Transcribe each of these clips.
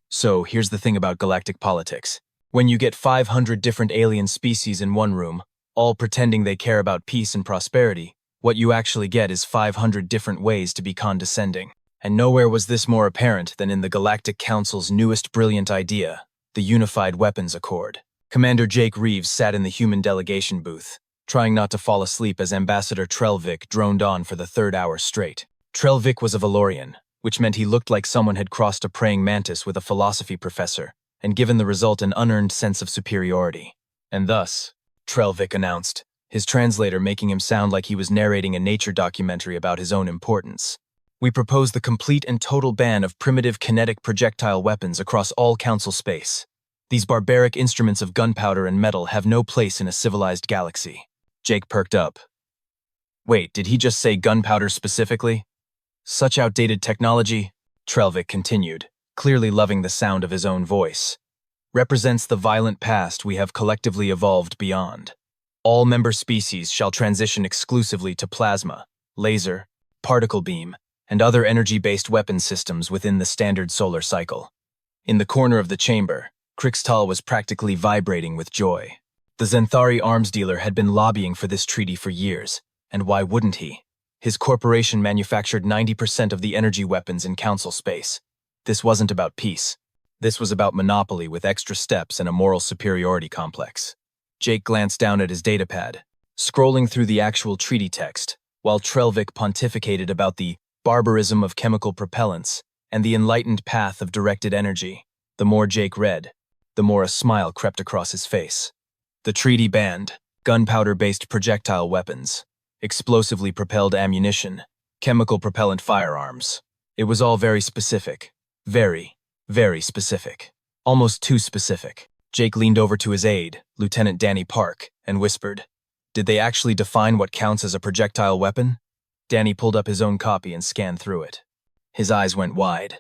So, here's the thing about galactic politics. When you get 500 different alien species in one room, all pretending they care about peace and prosperity, what you actually get is 500 different ways to be condescending. And nowhere was this more apparent than in the Galactic Council's newest brilliant idea, the Unified Weapons Accord. Commander Jake Reeves sat in the human delegation booth, trying not to fall asleep as Ambassador Trelvik droned on for the third hour straight. Trelvik was a Valorian, which meant he looked like someone had crossed a praying mantis with a philosophy professor, and given the result an unearned sense of superiority. And thus, Trelvik announced, his translator making him sound like he was narrating a nature documentary about his own importance. We propose the complete and total ban of primitive kinetic projectile weapons across all Council space. These barbaric instruments of gunpowder and metal have no place in a civilized galaxy. Jake perked up. Wait, did he just say gunpowder specifically? Such outdated technology, Trelvik continued, clearly loving the sound of his own voice, represents the violent past we have collectively evolved beyond. All member species shall transition exclusively to plasma, laser, particle beam, and other energy-based weapon systems within the standard solar cycle. In the corner of the chamber, Crixtal was practically vibrating with joy. The Zenthari arms dealer had been lobbying for this treaty for years, and why wouldn't he? His corporation manufactured 90% of the energy weapons in Council space. This wasn't about peace. This was about monopoly with extra steps and a moral superiority complex. Jake glanced down at his datapad, scrolling through the actual treaty text, while Trelvik pontificated about the barbarism of chemical propellants and the enlightened path of directed energy. The more Jake read, the more a smile crept across his face. The treaty banned gunpowder-based projectile weapons, explosively propelled ammunition, chemical propellant firearms. It was all very specific. Very, very specific. Almost too specific. Jake leaned over to his aide, Lieutenant Danny Park, and whispered, "Did they actually define what counts as a projectile weapon?" Danny pulled up his own copy and scanned through it. His eyes went wide.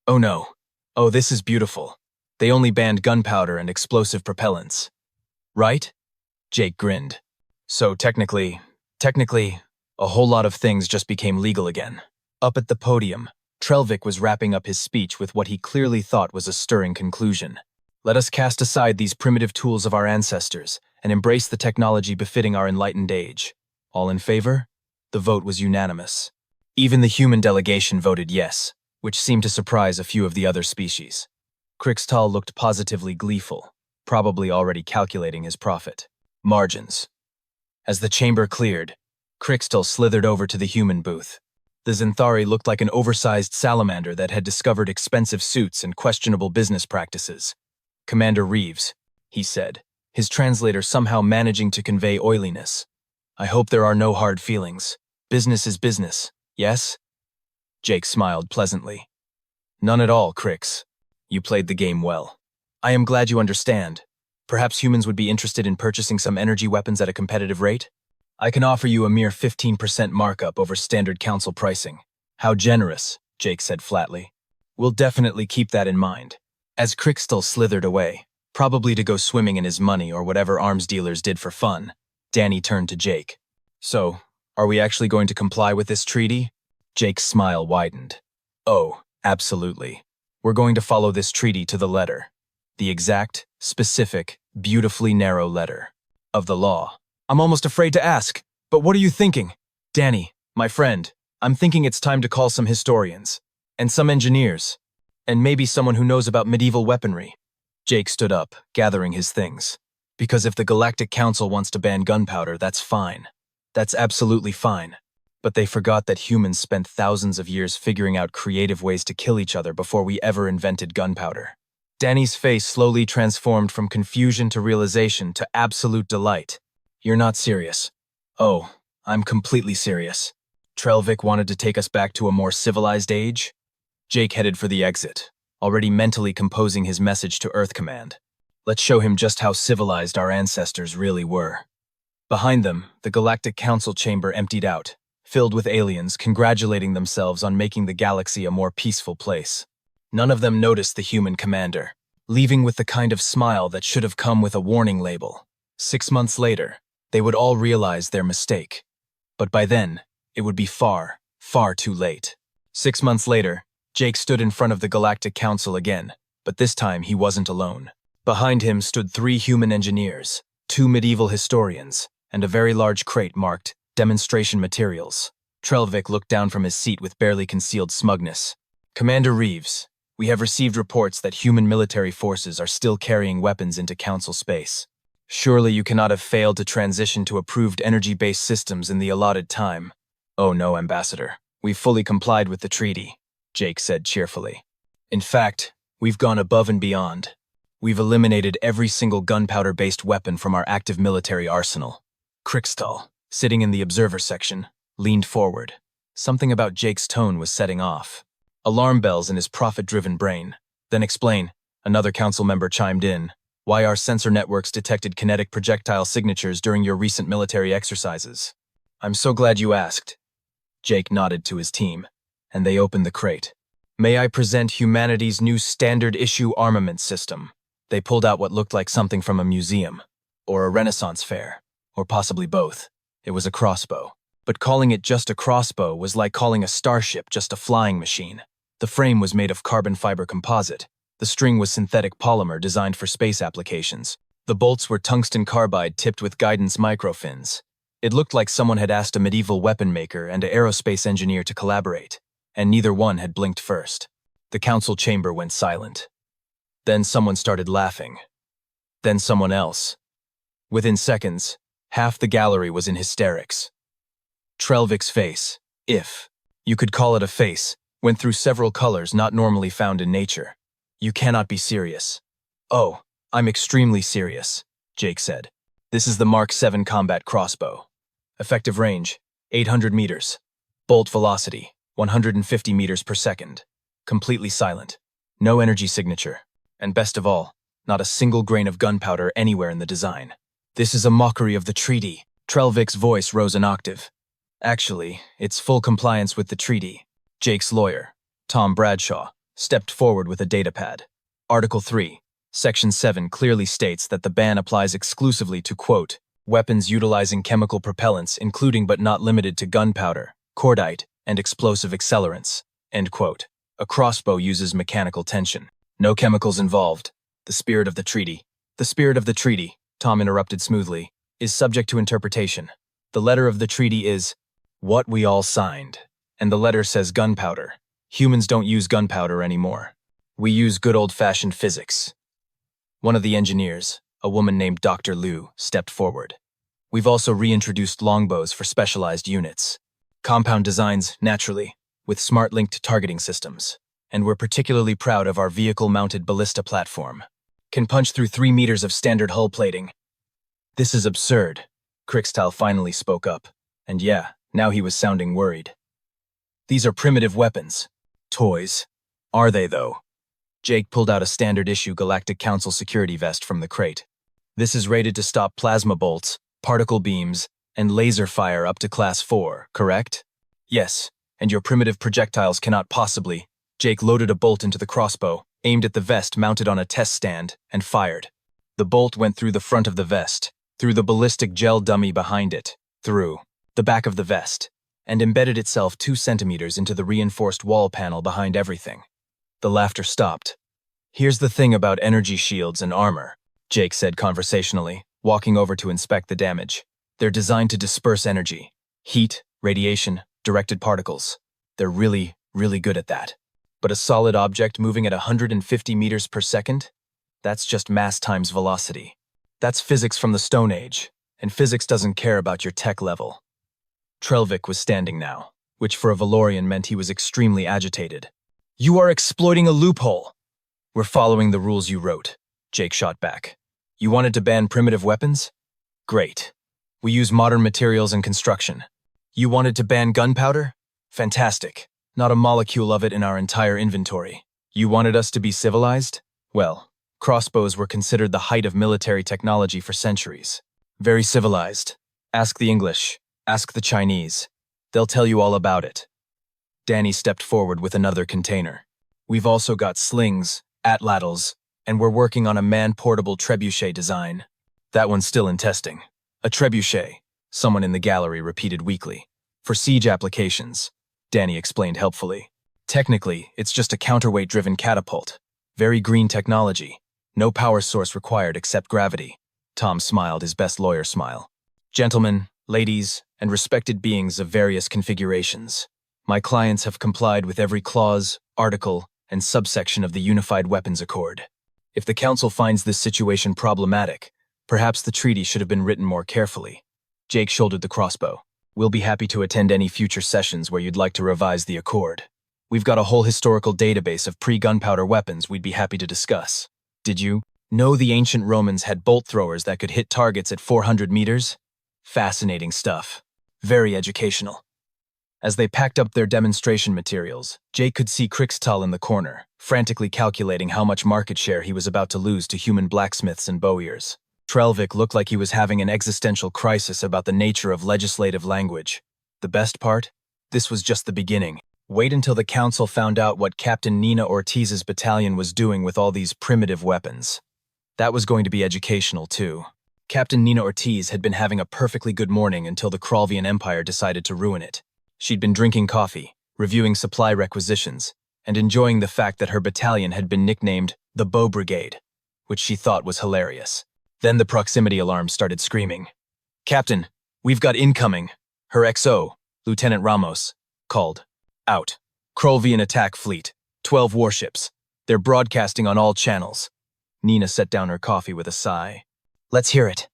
"Oh no. Oh, this is beautiful. They only banned gunpowder and explosive propellants. Right?" Jake grinned. "So technically, a whole lot of things just became legal again." Up at the podium, Trelvik was wrapping up his speech with what he clearly thought was a stirring conclusion. "Let us cast aside these primitive tools of our ancestors and embrace the technology befitting our enlightened age. All in favor?" The vote was unanimous. Even the human delegation voted yes, which seemed to surprise a few of the other species. Crixtal looked positively gleeful, probably already calculating his profit margins. As the chamber cleared, Crixtal slithered over to the human booth. The Zenthari looked like an oversized salamander that had discovered expensive suits and questionable business practices. "Commander Reeves," he said, his translator somehow managing to convey oiliness. "I hope there are no hard feelings. Business is business, yes?" Jake smiled pleasantly. "None at all, Crix. You played the game well. I am glad you understand. Perhaps humans would be interested in purchasing some energy weapons at a competitive rate? I can offer you a mere 15% markup over standard Council pricing." "How generous," Jake said flatly. "We'll definitely keep that in mind." As Crixtal slithered away, probably to go swimming in his money or whatever arms dealers did for fun, Danny turned to Jake. "So, are we actually going to comply with this treaty?" Jake's smile widened. "Oh, absolutely. We're going to follow this treaty to the letter. The exact, specific, beautifully narrow letter of the law." "I'm almost afraid to ask, but what are you thinking?" "Danny, my friend, I'm thinking it's time to call some historians, and some engineers, and maybe someone who knows about medieval weaponry." Jake stood up, gathering his things. "Because if the Galactic Council wants to ban gunpowder, that's fine. That's absolutely fine. But they forgot that humans spent thousands of years figuring out creative ways to kill each other before we ever invented gunpowder." Danny's face slowly transformed from confusion to realization to absolute delight. "You're not serious." "Oh, I'm completely serious. Trelvik wanted to take us back to a more civilized age?" Jake headed for the exit, already mentally composing his message to Earth Command. Let's show him just how civilized our ancestors really were. Behind them, the Galactic Council chamber emptied out, filled with aliens congratulating themselves on making the galaxy a more peaceful place. None of them noticed the human commander, leaving with the kind of smile that should have come with a warning label. 6 months later, they would all realize their mistake. But by then, it would be far, far too late. 6 months later, Jake stood in front of the Galactic Council again, But this time he wasn't alone. Behind him stood 3 human engineers, 2 medieval historians, and a very large crate marked Demonstration Materials. Trelvik looked down from his seat with barely concealed smugness. Commander Reeves, we have received reports that human military forces are still carrying weapons into Council space. Surely you cannot have failed to transition to approved energy-based systems in the allotted time. Oh no, Ambassador. We've fully complied with the treaty, Jake said cheerfully. In fact, we've gone above and beyond. We've eliminated every single gunpowder-based weapon from our active military arsenal. Krikstal, sitting in the observer section, leaned forward. Something about Jake's tone was setting off. Alarm bells in his profit-driven brain. Then explain, another council member chimed in, why our sensor networks detected kinetic projectile signatures during your recent military exercises. I'm so glad you asked. Jake nodded to his team, and they opened the crate. May I present humanity's new standard-issue armament system? They pulled out what looked like something from a museum, or a Renaissance fair, or possibly both. It was a crossbow. But calling it just a crossbow was like calling a starship just a flying machine. The frame was made of carbon fiber composite. The string was synthetic polymer designed for space applications. The bolts were tungsten carbide tipped with guidance microfins. It looked like someone had asked a medieval weapon maker and an aerospace engineer to collaborate, and neither one had blinked first. The council chamber went silent. Then someone started laughing. Then someone else. Within seconds, half the gallery was in hysterics. Trelvik's face, if you could call it a face, went through several colors not normally found in nature. You cannot be serious. Oh, I'm extremely serious, Jake said. This is the Mark 7 combat crossbow. Effective range, 800 meters. Bolt velocity, 150 meters per second. Completely silent. No energy signature. And best of all, not a single grain of gunpowder anywhere in the design. This is a mockery of the treaty. Trelvik's voice rose an octave. Actually, it's full compliance with the treaty. Jake's lawyer, Tom Bradshaw, stepped forward with a datapad. Article 3, Section 7 clearly states that the ban applies exclusively to, quote, weapons utilizing chemical propellants including but not limited to gunpowder, cordite, and explosive accelerants, end quote. A crossbow uses mechanical tension. No chemicals involved. The spirit of the treaty. The spirit of the treaty, Tom interrupted smoothly, is subject to interpretation. The letter of the treaty is what we all signed. And the letter says gunpowder. Humans don't use gunpowder anymore. We use good old-fashioned physics. One of the engineers, a woman named Dr. Liu, stepped forward. We've also reintroduced longbows for specialized units. Compound designs, naturally, with smart-linked targeting systems. And we're particularly proud of our vehicle-mounted ballista platform. Can punch through 3 meters of standard hull plating. This is absurd, Krikstal finally spoke up. And yeah, now he was sounding worried. These are primitive weapons. Toys. Are they, though? Jake pulled out a standard-issue Galactic Council security vest from the crate. This is rated to stop plasma bolts, particle beams, and laser fire up to Class 4, correct? Yes, and your primitive projectiles cannot possibly. Jake loaded a bolt into the crossbow, aimed at the vest mounted on a test stand, and fired. The bolt went through the front of the vest, through the ballistic gel dummy behind it, through the back of the vest, and embedded itself 2 centimeters into the reinforced wall panel behind everything. The laughter stopped. Here's the thing about energy shields and armor, Jake said conversationally, walking over to inspect the damage. They're designed to disperse energy. Heat, radiation, directed particles. They're really, really good at that. But a solid object moving at 150 meters per second? That's just mass times velocity. That's physics from the Stone Age, and physics doesn't care about your tech level. Trelvik was standing now, which for a Valorian meant he was extremely agitated. You are exploiting a loophole. We're following the rules you wrote, Jake shot back. You wanted to ban primitive weapons? Great. We use modern materials and construction. You wanted to ban gunpowder? Fantastic. Not a molecule of it in our entire inventory. You wanted us to be civilized? Well, crossbows were considered the height of military technology for centuries. Very civilized. Ask the English. Ask the Chinese. They'll tell you all about it. Danny stepped forward with another container. We've also got slings, atlatls, and we're working on a man-portable trebuchet design. That one's still in testing. A trebuchet, someone in the gallery repeated weakly. For siege applications, Danny explained helpfully. Technically, it's just a counterweight-driven catapult. Very green technology. No power source required except gravity. Tom smiled his best lawyer smile. Gentlemen, ladies, and respected beings of various configurations, my clients have complied with every clause, article, and subsection of the Unified Weapons Accord. If the Council finds this situation problematic, perhaps the treaty should have been written more carefully. Jake shouldered the crossbow. We'll be happy to attend any future sessions where you'd like to revise the Accord. We've got a whole historical database of pre-gunpowder weapons we'd be happy to discuss. Did you know the ancient Romans had bolt throwers that could hit targets at 400 meters? Fascinating stuff. Very educational. As they packed up their demonstration materials, Jake could see Crixtal in the corner, frantically calculating how much market share he was about to lose to human blacksmiths and bowyers. Trelvik looked like he was having an existential crisis about the nature of legislative language. The best part? This was just the beginning. Wait until the Council found out what Captain Nina Ortiz's battalion was doing with all these primitive weapons. That was going to be educational, too. Captain Nina Ortiz had been having a perfectly good morning until the Kralvian Empire decided to ruin it. She'd been drinking coffee, reviewing supply requisitions, and enjoying the fact that her battalion had been nicknamed the Bow Brigade, which she thought was hilarious. Then the proximity alarm started screaming. "Captain, we've got incoming," her XO, Lieutenant Ramos, called. "Out. Kralvian attack fleet. 12 warships. They're broadcasting on all channels." Nina set down her coffee with a sigh. "Let's hear it."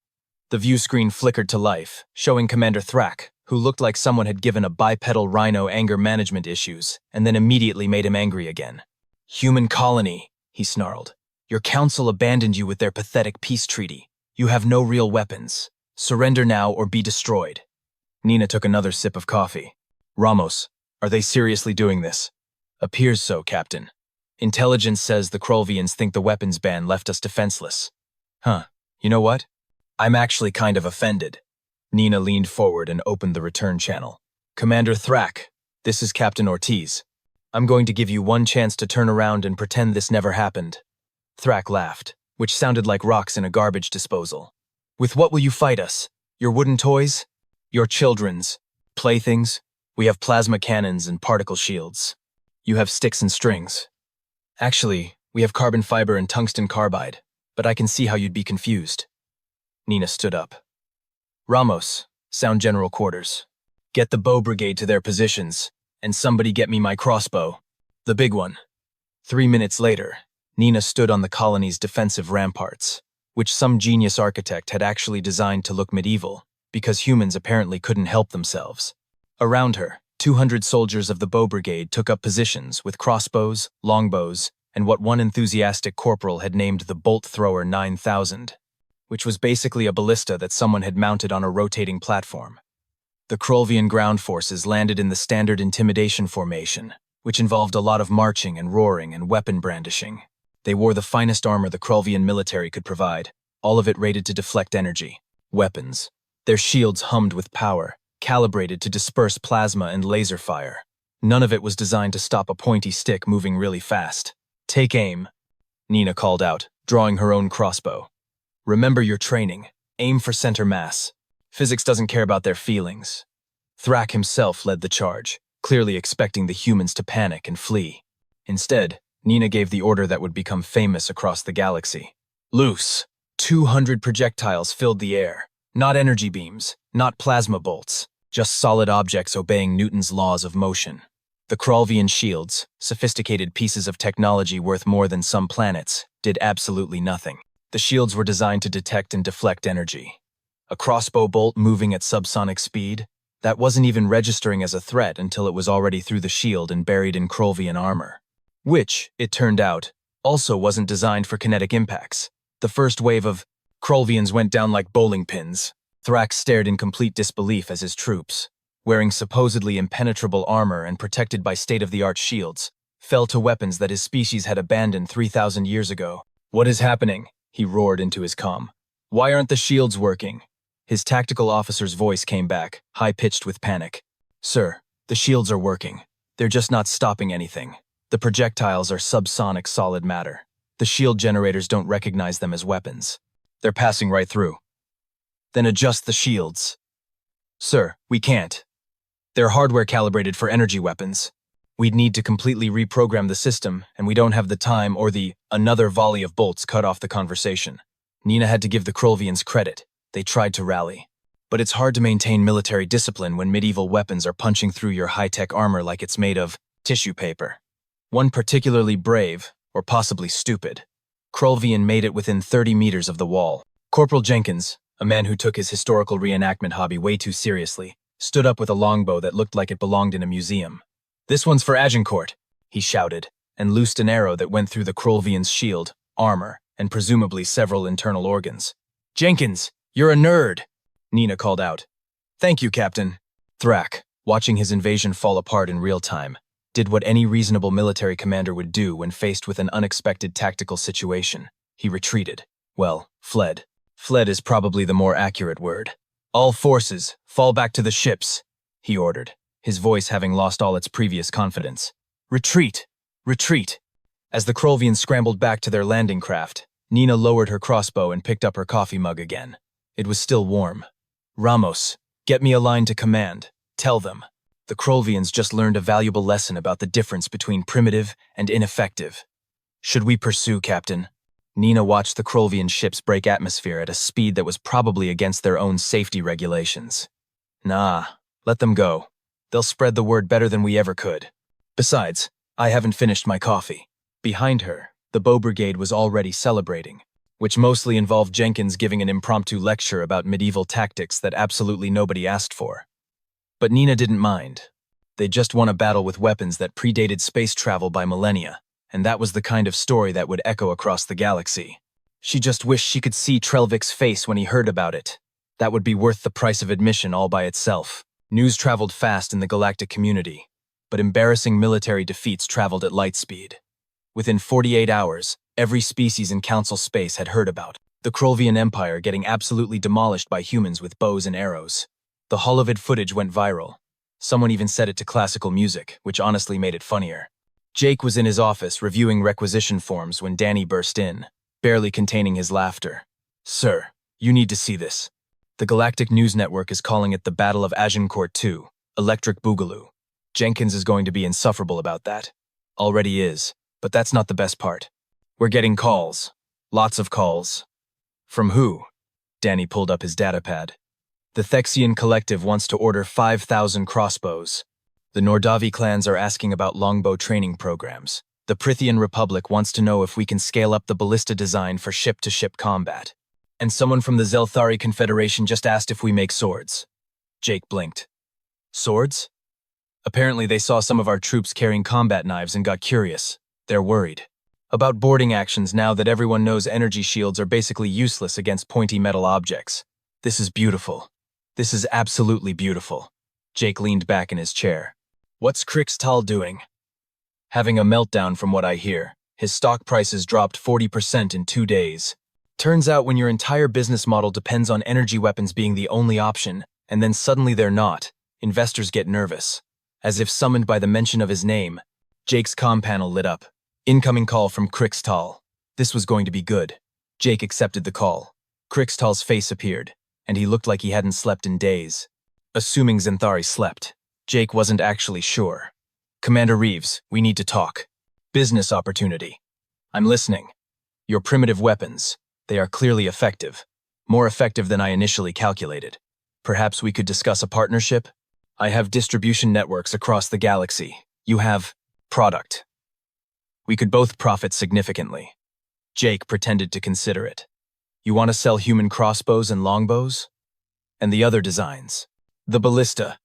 The view screen flickered to life, showing Commander Thrak, who looked like someone had given a bipedal rhino anger management issues and then immediately made him angry again. "Human colony," he snarled. "Your council abandoned you with their pathetic peace treaty. You have no real weapons. Surrender now or be destroyed." Nina took another sip of coffee. "Ramos, are they seriously doing this?" "Appears so, Captain. Intelligence says the Kralvians think the weapons ban left us defenseless." "Huh. You know what? I'm actually kind of offended." Nina leaned forward and opened the return channel. "Commander Thrak, this is Captain Ortiz. I'm going to give you one chance to turn around and pretend this never happened." Thrak laughed, which sounded like rocks in a garbage disposal. "With what will you fight us? Your wooden toys? Your children's playthings? We have plasma cannons and particle shields. You have sticks and strings. Actually, we have carbon fiber and tungsten carbide, but I can see how you'd be confused." Nina stood up. "Ramos, sound general quarters. Get the Bow Brigade to their positions, and somebody get me my crossbow. The big one." 3 minutes later, Nina stood on the colony's defensive ramparts, which some genius architect had actually designed to look medieval, because humans apparently couldn't help themselves. Around her, 200 soldiers of the Bow Brigade took up positions with crossbows, longbows, and what one enthusiastic corporal had named the Bolt Thrower 9000, which was basically a ballista that someone had mounted on a rotating platform. The Kralvian ground forces landed in the standard intimidation formation, which involved a lot of marching and roaring and weapon brandishing. They wore the finest armor the Kralvian military could provide, all of it rated to deflect energy. Weapons. Their shields hummed with power, calibrated to disperse plasma and laser fire. None of it was designed to stop a pointy stick moving really fast. "Take aim," Nina called out, drawing her own crossbow. "Remember your training. Aim for center mass. Physics doesn't care about their feelings." Thrak himself led the charge, clearly expecting the humans to panic and flee. Instead, Nina gave the order that would become famous across the galaxy. "Loose." 200 projectiles filled the air. Not energy beams, not plasma bolts, just solid objects obeying Newton's laws of motion. The Kralvian shields, sophisticated pieces of technology worth more than some planets, did absolutely nothing. The shields were designed to detect and deflect energy. A crossbow bolt moving at subsonic speed, that wasn't even registering as a threat until it was already through the shield and buried in Kralvian armor. Which, it turned out, also wasn't designed for kinetic impacts. The first wave of Kralvians went down like bowling pins. Thrak stared in complete disbelief as his troops, wearing supposedly impenetrable armor and protected by state-of-the-art shields, fell to weapons that his species had abandoned 3,000 years ago. "What is happening?" he roared into his comm. "Why aren't the shields working?" His tactical officer's voice came back, high-pitched with panic. "Sir, the shields are working. They're just not stopping anything. The projectiles are subsonic solid matter. The shield generators don't recognize them as weapons. They're passing right through." "Then adjust the shields." "Sir, we can't. They're hardware calibrated for energy weapons. We'd need to completely reprogram the system, and we don't have the time or the another volley of bolts cut off the conversation. Nina had to give the Krolvians credit. They tried to rally. But it's hard to maintain military discipline when medieval weapons are punching through your high-tech armor like it's made of tissue paper. One particularly brave, or possibly stupid, Krolvian made it within 30 meters of the wall. Corporal Jenkins, a man who took his historical reenactment hobby way too seriously, stood up with a longbow that looked like it belonged in a museum. "This one's for Agincourt," he shouted, and loosed an arrow that went through the Krolvian's shield, armor, and presumably several internal organs. "Jenkins, you're a nerd," Nina called out. "Thank you, Captain." Thrak, watching his invasion fall apart in real time, did what any reasonable military commander would do when faced with an unexpected tactical situation. He retreated. Well, fled. Fled is probably the more accurate word. "All forces, fall back to the ships," he ordered, his voice having lost all its previous confidence. "Retreat! Retreat!" As the Krolvians scrambled back to their landing craft, Nina lowered her crossbow and picked up her coffee mug again. It was still warm. "Ramos, get me a line to command. Tell them. The Krolvians just learned a valuable lesson about the difference between primitive and ineffective." "Should we pursue, Captain?" Nina watched the Krolvian ships break atmosphere at a speed that was probably against their own safety regulations. "Nah, let them go. They'll spread the word better than we ever could. Besides, I haven't finished my coffee." Behind her, the Bow Brigade was already celebrating, which mostly involved Jenkins giving an impromptu lecture about medieval tactics that absolutely nobody asked for. But Nina didn't mind. They'd just won a battle with weapons that predated space travel by millennia, and that was the kind of story that would echo across the galaxy. She just wished she could see Trelvik's face when he heard about it. That would be worth the price of admission all by itself. News traveled fast in the galactic community, but embarrassing military defeats traveled at light speed. Within 48 hours, every species in Council space had heard about the Krolvian Empire getting absolutely demolished by humans with bows and arrows. The holovid footage went viral. Someone even set it to classical music, which honestly made it funnier. Jake was in his office reviewing requisition forms when Danny burst in, barely containing his laughter. "Sir, you need to see this. The Galactic News Network is calling it the Battle of Agincourt II, Electric Boogaloo. Jenkins is going to be insufferable about that. Already is, but that's not the best part. We're getting calls. Lots of calls." "From who?" Danny pulled up his datapad. "The Thexian Collective wants to order 5,000 crossbows. The Nordavi clans are asking about longbow training programs. The Prithian Republic wants to know if we can scale up the ballista design for ship-to-ship combat. And someone from the Zelthari Confederation just asked if we make swords." Jake blinked. "Swords?" "Apparently they saw some of our troops carrying combat knives and got curious. They're worried about boarding actions now that everyone knows energy shields are basically useless against pointy metal objects. This is beautiful. This is absolutely beautiful." Jake leaned back in his chair. "What's Crossbow doing?" "Having a meltdown from what I hear. His stock prices dropped 40% in 2 days. Turns out when your entire business model depends on energy weapons being the only option, and then suddenly they're not, investors get nervous." As if summoned by the mention of his name, Jake's comm panel lit up. Incoming call from Crossbow. This was going to be good. Jake accepted the call. Crossbow's face appeared, and he looked like he hadn't slept in days. Assuming Zenthari slept, Jake wasn't actually sure. "Commander Reeves, we need to talk. Business opportunity." "I'm listening." "Your primitive weapons. They are clearly effective. More effective than I initially calculated. Perhaps we could discuss a partnership? I have distribution networks across the galaxy. You have product. We could both profit significantly." Jake pretended to consider it. "You want to sell human crossbows and longbows? And the other designs? The ballista,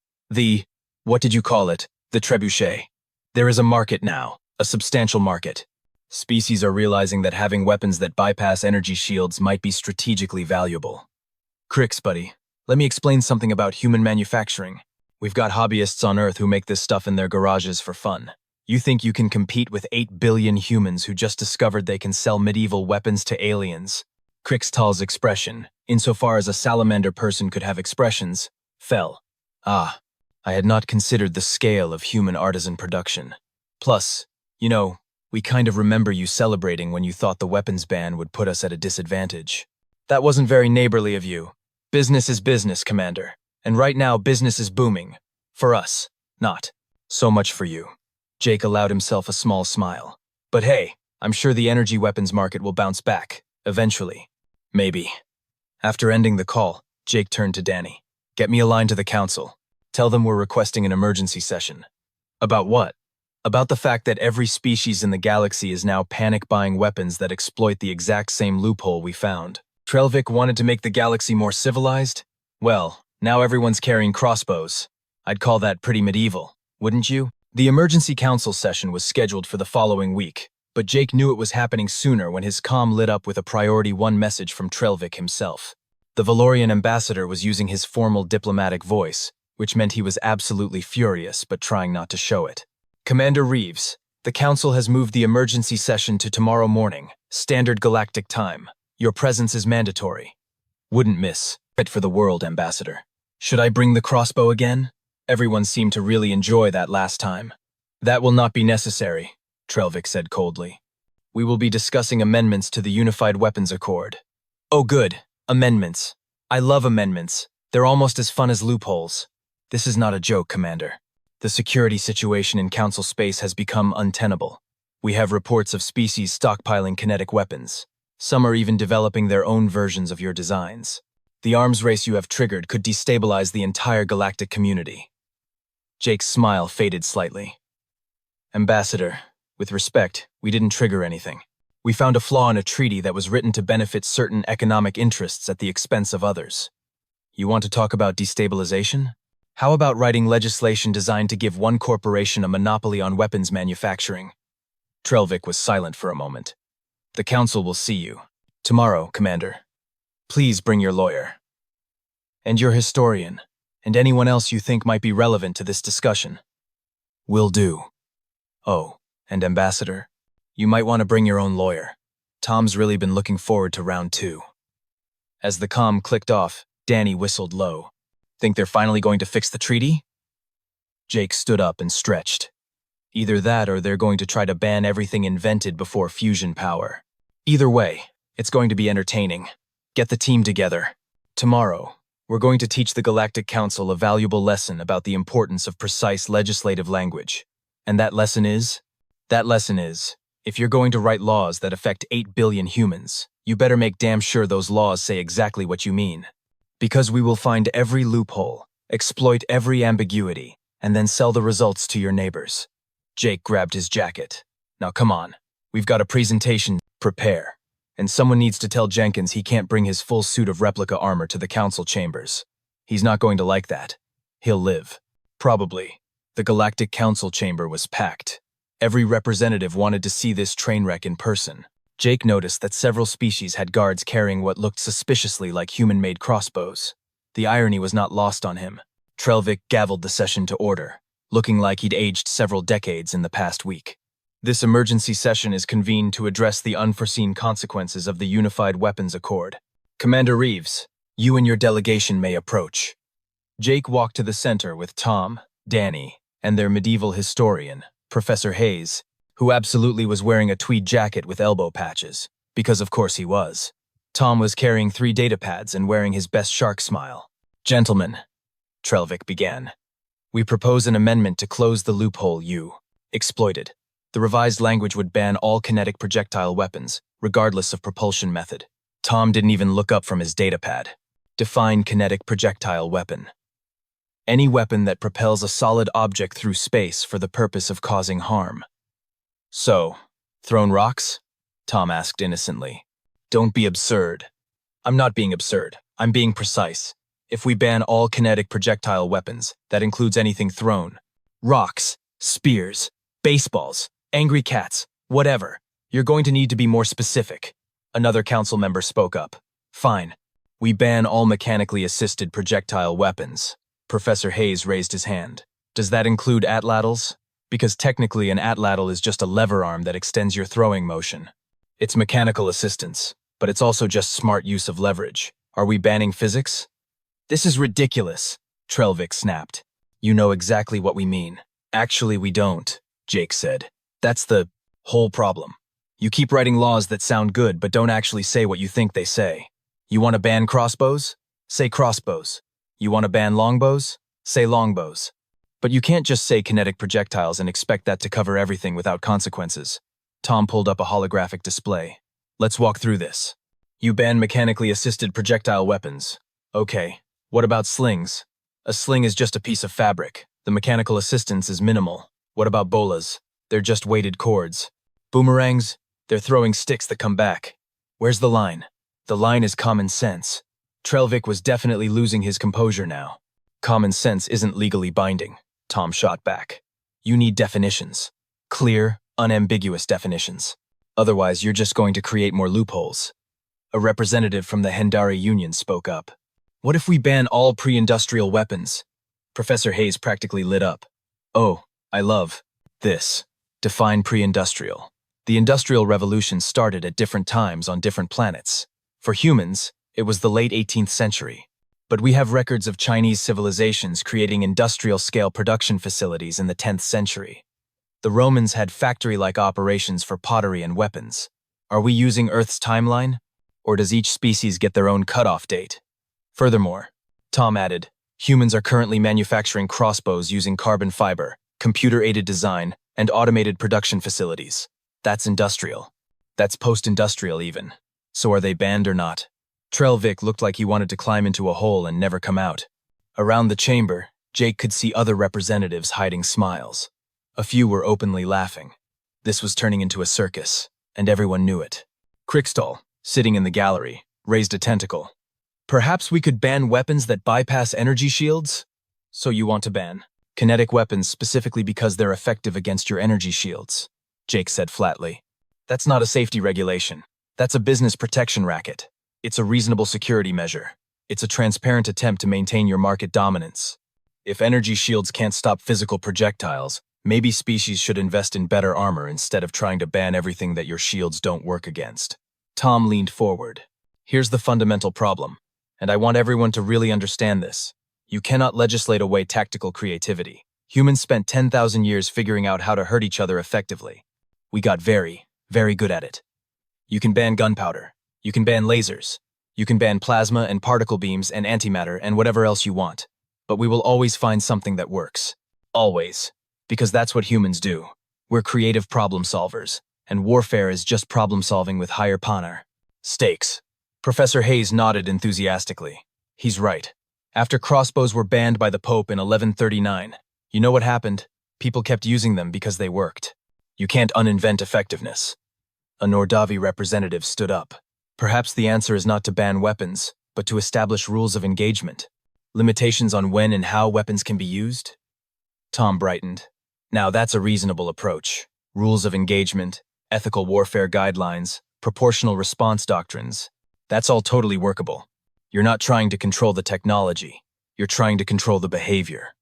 what did you call it? The trebuchet. There is a market now, a substantial market. Species are realizing that having weapons that bypass energy shields might be strategically valuable." "Crix, buddy, let me explain something about human manufacturing. We've got hobbyists on Earth who make this stuff in their garages for fun. You think you can compete with 8 billion humans who just discovered they can sell medieval weapons to aliens?" Crixtal's expression, insofar as a salamander person could have expressions, fell. "Ah, I had not considered the scale of human artisan production. Plus, we kind of remember you celebrating when you thought the weapons ban would put us at a disadvantage. That wasn't very neighborly of you. Business is business, Commander. And right now business is booming. For us, not so much for you." Jake allowed himself a small smile. But hey, I'm sure the energy weapons market will bounce back, eventually. Maybe. After ending the call, Jake turned to Danny. Get me a line to the council. Tell them we're requesting an emergency session. About what? About the fact that every species in the galaxy is now panic-buying weapons that exploit the exact same loophole we found. Trelvik wanted to make the galaxy more civilized? Well, now everyone's carrying crossbows. I'd call that pretty medieval, wouldn't you? The emergency council session was scheduled for the following week, but Jake knew it was happening sooner when his comm lit up with a priority 1 message from Trelvik himself. The Valorian ambassador was using his formal diplomatic voice, which meant he was absolutely furious but trying not to show it. Commander Reeves, the council has moved the emergency session to tomorrow morning, standard galactic time. Your presence is mandatory. Wouldn't miss. Fit for the world, Ambassador. Should I bring the crossbow again? Everyone seemed to really enjoy that last time. That will not be necessary, Trelvik said coldly. We will be discussing amendments to the Unified Weapons Accord. Oh good, amendments. I love amendments. They're almost as fun as loopholes. This is not a joke, Commander. The security situation in Council space has become untenable. We have reports of species stockpiling kinetic weapons. Some are even developing their own versions of your designs. The arms race you have triggered could destabilize the entire galactic community. Jake's smile faded slightly. Ambassador, with respect, we didn't trigger anything. We found a flaw in a treaty that was written to benefit certain economic interests at the expense of others. You want to talk about destabilization? How about writing legislation designed to give one corporation a monopoly on weapons manufacturing? Trelvik was silent for a moment. The council will see you. Tomorrow, Commander. Please bring your lawyer. And your historian, and anyone else you think might be relevant to this discussion. Will do. Oh, and Ambassador, you might want to bring your own lawyer. Tom's really been looking forward to round 2. As the comm clicked off, Danny whistled low. Think they're finally going to fix the treaty? Jake stood up and stretched. Either that or they're going to try to ban everything invented before fusion power. Either way, it's going to be entertaining. Get the team together. Tomorrow, we're going to teach the Galactic Council a valuable lesson about the importance of precise legislative language. And that lesson is? That lesson is, if you're going to write laws that affect 8 billion humans, you better make damn sure those laws say exactly what you mean. Because we will find every loophole, exploit every ambiguity, and then sell the results to your neighbors. Jake grabbed his jacket. Now come on, we've got a presentation. Prepare. And someone needs to tell Jenkins he can't bring his full suit of replica armor to the council chambers. He's not going to like that. He'll live. Probably. The Galactic Council chamber was packed. Every representative wanted to see this train wreck in person. Jake noticed that several species had guards carrying what looked suspiciously like human-made crossbows. The irony was not lost on him. Trelvik gavelled the session to order, looking like he'd aged several decades in the past week. This emergency session is convened to address the unforeseen consequences of the Unified Weapons Accord. Commander Reeves, you and your delegation may approach. Jake walked to the center with Tom, Danny, and their medieval historian, Professor Hayes, who absolutely was wearing a tweed jacket with elbow patches, because of course he was. Tom was carrying 3 datapads and wearing his best shark smile. Gentlemen, Trelvik began, we propose an amendment to close the loophole you exploited. The revised language would ban all kinetic projectile weapons, regardless of propulsion method. Tom didn't even look up from his datapad. Define kinetic projectile weapon. Any weapon that propels a solid object through space for the purpose of causing harm. So, thrown rocks? Tom asked innocently. Don't be absurd. I'm not being absurd. I'm being precise. If we ban all kinetic projectile weapons, that includes anything thrown. Rocks, spears, baseballs, angry cats, whatever. You're going to need to be more specific. Another council member spoke up. Fine. We ban all mechanically assisted projectile weapons. Professor Hayes raised his hand. Does that include atlatls? Because technically an atlatl is just a lever arm that extends your throwing motion. It's mechanical assistance, but it's also just smart use of leverage. Are we banning physics? This is ridiculous, Trelvik snapped. You know exactly what we mean. Actually, we don't, Jake said. That's the whole problem. You keep writing laws that sound good but don't actually say what you think they say. You want to ban crossbows? Say crossbows. You want to ban longbows? Say longbows. But you can't just say kinetic projectiles and expect that to cover everything without consequences. Tom pulled up a holographic display. Let's walk through this. You ban mechanically assisted projectile weapons. Okay, what about slings? A sling is just a piece of fabric. The mechanical assistance is minimal. What about bolas? They're just weighted cords. Boomerangs? They're throwing sticks that come back. Where's the line? The line is common sense. Trelvik was definitely losing his composure now. Common sense isn't legally binding, Tom shot back. You need definitions. Clear, unambiguous definitions. Otherwise, you're just going to create more loopholes. A representative from the Hendari Union spoke up. What if we ban all pre-industrial weapons? Professor Hayes practically lit up. Oh, I love this. Define pre-industrial. The Industrial Revolution started at different times on different planets. For humans, it was the late 18th century. But we have records of Chinese civilizations creating industrial-scale production facilities in the 10th century. The Romans had factory-like operations for pottery and weapons. Are we using Earth's timeline? Or does each species get their own cutoff date? Furthermore, Tom added, humans are currently manufacturing crossbows using carbon fiber, computer-aided design, and automated production facilities. That's industrial. That's post-industrial even. So are they banned or not? Trelvik looked like he wanted to climb into a hole and never come out. Around the chamber, Jake could see other representatives hiding smiles. A few were openly laughing. This was turning into a circus, and everyone knew it. Krikstal, sitting in the gallery, raised a tentacle. Perhaps we could ban weapons that bypass energy shields? So you want to ban kinetic weapons specifically because they're effective against your energy shields, Jake said flatly. That's not a safety regulation. That's a business protection racket. It's a reasonable security measure. It's a transparent attempt to maintain your market dominance. If energy shields can't stop physical projectiles, maybe species should invest in better armor instead of trying to ban everything that your shields don't work against. Tom leaned forward. Here's the fundamental problem, and I want everyone to really understand this. You cannot legislate away tactical creativity. Humans spent 10,000 years figuring out how to hurt each other effectively. We got very, very good at it. You can ban gunpowder. You can ban lasers. You can ban plasma and particle beams and antimatter and whatever else you want. But we will always find something that works. Always. Because that's what humans do. We're creative problem solvers, and warfare is just problem solving with higher power. Stakes. Professor Hayes nodded enthusiastically. He's right. After crossbows were banned by the Pope in 1139, you know what happened? People kept using them because they worked. You can't uninvent effectiveness. A Nordavi representative stood up. Perhaps the answer is not to ban weapons, but to establish rules of engagement. Limitations on when and how weapons can be used? Tom brightened. Now that's a reasonable approach. Rules of engagement, ethical warfare guidelines, proportional response doctrines. That's all totally workable. You're not trying to control the technology. You're trying to control the behavior.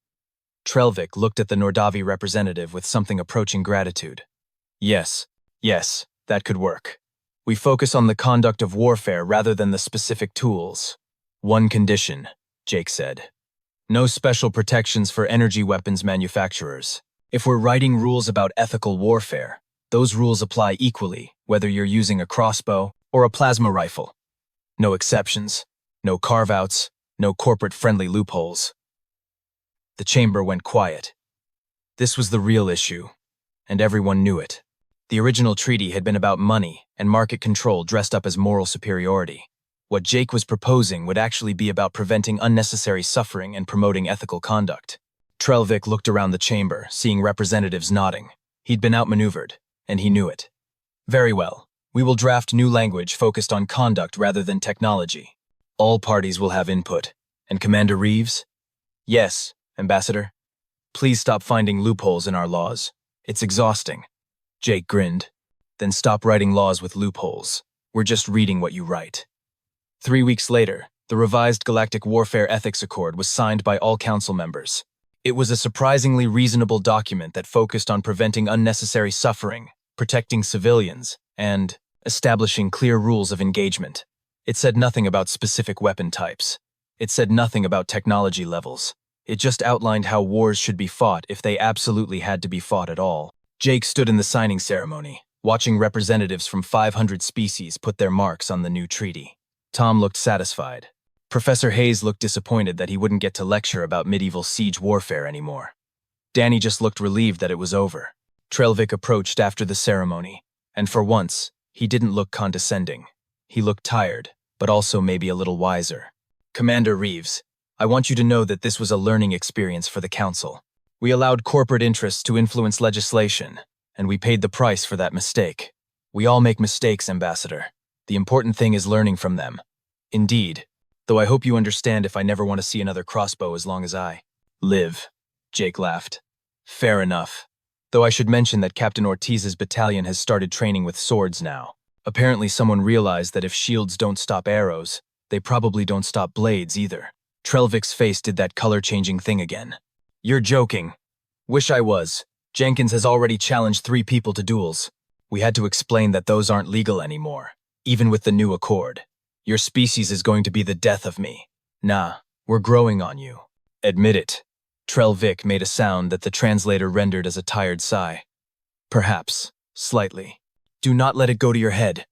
Trelvik looked at the Nordavi representative with something approaching gratitude. Yes, that could work. We focus on the conduct of warfare rather than the specific tools. One condition, Jake said. No special protections for energy weapons manufacturers. If we're writing rules about ethical warfare, those rules apply equally, whether you're using a crossbow or a plasma rifle. No exceptions, no carve-outs, no corporate-friendly loopholes. The chamber went quiet. This was the real issue, and everyone knew it. The original treaty had been about money and market control dressed up as moral superiority. What Jake was proposing would actually be about preventing unnecessary suffering and promoting ethical conduct. Trelvik looked around the chamber, seeing representatives nodding. He'd been outmaneuvered, and he knew it. Very well. We will draft new language focused on conduct rather than technology. All parties will have input. And Commander Reeves? Yes, Ambassador. Please stop finding loopholes in our laws. It's exhausting. Jake grinned. Then stop writing laws with loopholes. We're just reading what you write. 3 weeks later, the revised Galactic Warfare Ethics Accord was signed by all council members. It was a surprisingly reasonable document that focused on preventing unnecessary suffering, protecting civilians, and establishing clear rules of engagement. It said nothing about specific weapon types. It said nothing about technology levels. It just outlined how wars should be fought if they absolutely had to be fought at all. Jake stood in the signing ceremony, watching representatives from 500 species put their marks on the new treaty. Tom looked satisfied. Professor Hayes looked disappointed that he wouldn't get to lecture about medieval siege warfare anymore. Danny just looked relieved that it was over. Trelvik approached after the ceremony, and for once, he didn't look condescending. He looked tired, but also maybe a little wiser. Commander Reeves, I want you to know that this was a learning experience for the Council. We allowed corporate interests to influence legislation, and we paid the price for that mistake. We all make mistakes, Ambassador. The important thing is learning from them. Indeed, though I hope you understand if I never want to see another crossbow as long as I live. Jake laughed. Fair enough. Though I should mention that Captain Ortiz's battalion has started training with swords now. Apparently someone realized that if shields don't stop arrows, they probably don't stop blades either. Trelvik's face did that color-changing thing again. You're joking. Wish I was. Jenkins has already challenged 3 people to duels. We had to explain that those aren't legal anymore, even with the new accord. Your species is going to be the death of me. Nah, we're growing on you. Admit it. Trelvik made a sound that the translator rendered as a tired sigh. Perhaps, slightly. Do not let it go to your head.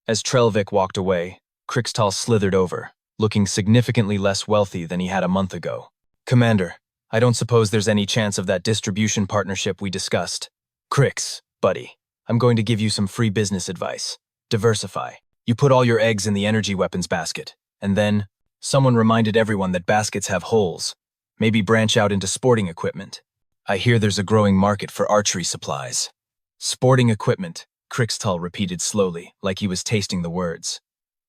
As Trelvik walked away, Krixtal slithered over, looking significantly less wealthy than he had a month ago. Commander, I don't suppose there's any chance of that distribution partnership we discussed. Crix, buddy, I'm going to give you some free business advice. Diversify. You put all your eggs in the energy weapons basket, and then, someone reminded everyone that baskets have holes. Maybe branch out into sporting equipment. I hear there's a growing market for archery supplies. Sporting equipment, Krixtal repeated slowly, like he was tasting the words.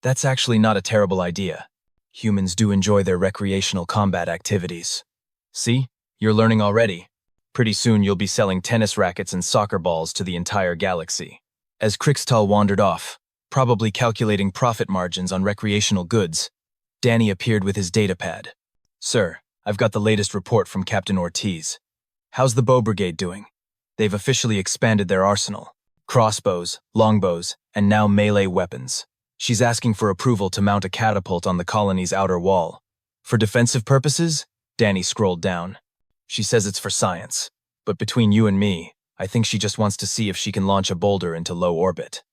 That's actually not a terrible idea. Humans do enjoy their recreational combat activities. See? You're learning already. Pretty soon you'll be selling tennis rackets and soccer balls to the entire galaxy. As Krixtal wandered off, probably calculating profit margins on recreational goods, Danny appeared with his datapad. Sir, I've got the latest report from Captain Ortiz. How's the Bow Brigade doing? They've officially expanded their arsenal. Crossbows, longbows, and now melee weapons. She's asking for approval to mount a catapult on the colony's outer wall. For defensive purposes? Danny scrolled down. She says it's for science. But between you and me, I think she just wants to see if she can launch a boulder into low orbit.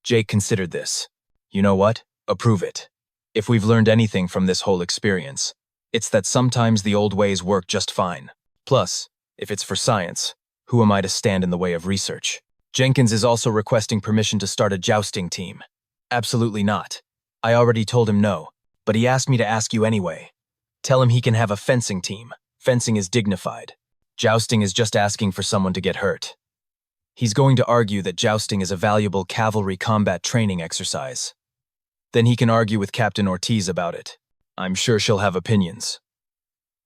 Jake considered this. You know what? Approve it. If we've learned anything from this whole experience, it's that sometimes the old ways work just fine. Plus, if it's for science, who am I to stand in the way of research? Jenkins is also requesting permission to start a jousting team. Absolutely not. I already told him no, but he asked me to ask you anyway. Tell him he can have a fencing team. Fencing is dignified. Jousting is just asking for someone to get hurt. He's going to argue that jousting is a valuable cavalry combat training exercise. Then he can argue with Captain Ortiz about it. I'm sure she'll have opinions.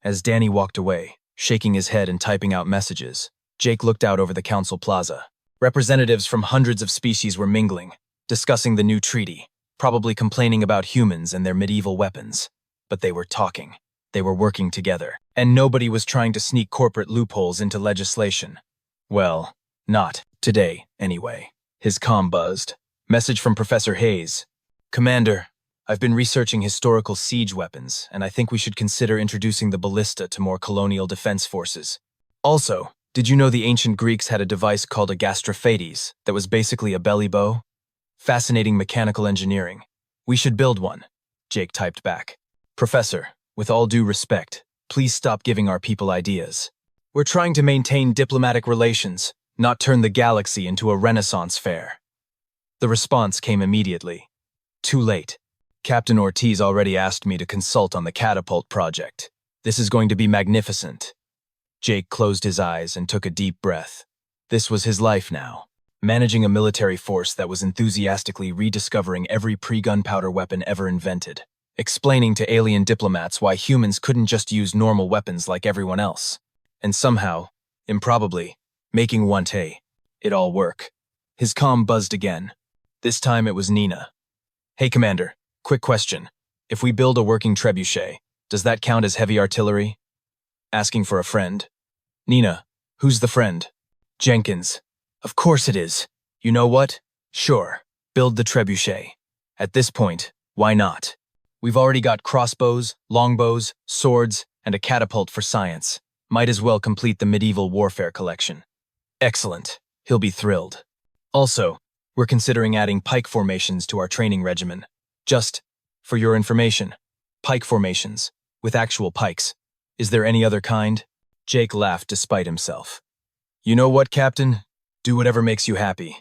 As Danny walked away, shaking his head and typing out messages, Jake looked out over the council plaza. Representatives from hundreds of species were mingling, discussing the new treaty, probably complaining about humans and their medieval weapons. But they were talking. They were working together. And nobody was trying to sneak corporate loopholes into legislation. Well, not today, anyway. His comm buzzed. Message from Professor Hayes. Commander, I've been researching historical siege weapons, and I think we should consider introducing the ballista to more colonial defense forces. Also, did you know the ancient Greeks had a device called a gastrophates that was basically a belly bow? Fascinating mechanical engineering. We should build one, Jake typed back. Professor, with all due respect, please stop giving our people ideas. We're trying to maintain diplomatic relations, not turn the galaxy into a Renaissance fair. The response came immediately. Too late. Captain Ortiz already asked me to consult on the catapult project. This is going to be magnificent. Jake closed his eyes and took a deep breath. This was his life now, managing a military force that was enthusiastically rediscovering every pre-gunpowder weapon ever invented, explaining to alien diplomats why humans couldn't just use normal weapons like everyone else, and somehow, improbably, making it all work. His comm buzzed again. This time it was Nina. Hey, Commander, quick question. If we build a working trebuchet, does that count as heavy artillery? Asking for a friend. Nina, who's the friend? Jenkins. Of course it is. You know what? Sure, build the trebuchet. At this point, why not? We've already got crossbows, longbows, swords, and a catapult for science. Might as well complete the medieval warfare collection. Excellent. He'll be thrilled. Also, we're considering adding pike formations to our training regimen. Just, for your information, pike formations, with actual pikes. Is there any other kind? Jake laughed despite himself. You know what, Captain? Do whatever makes you happy.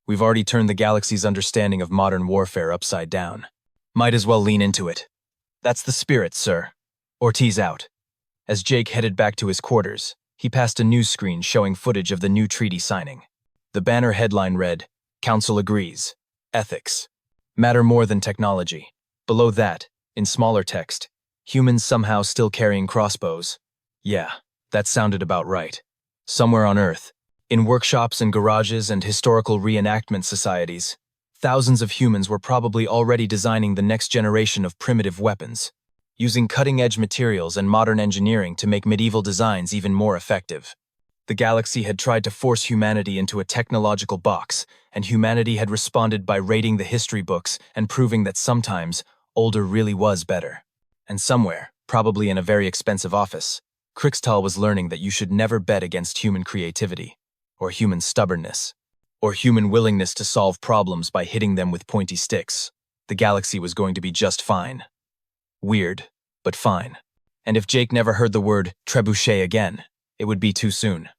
We've already turned the galaxy's understanding of modern warfare upside down. Might as well lean into it. That's the spirit, sir. Ortiz out. As Jake headed back to his quarters, he passed a news screen showing footage of the new treaty signing. The banner headline read, Council agrees. Ethics. Matter more than technology. Below that, in smaller text, humans somehow still carrying crossbows. Yeah, that sounded about right. Somewhere on Earth, in workshops and garages and historical reenactment societies, thousands of humans were probably already designing the next generation of primitive weapons, using cutting-edge materials and modern engineering to make medieval designs even more effective. The galaxy had tried to force humanity into a technological box, and humanity had responded by raiding the history books and proving that sometimes older really was better. And somewhere, probably in a very expensive office, Crixtal was learning that you should never bet against human creativity, or human stubbornness, or human willingness to solve problems by hitting them with pointy sticks. The galaxy was going to be just fine. Weird, but fine. And if Jake never heard the word trebuchet again, it would be too soon.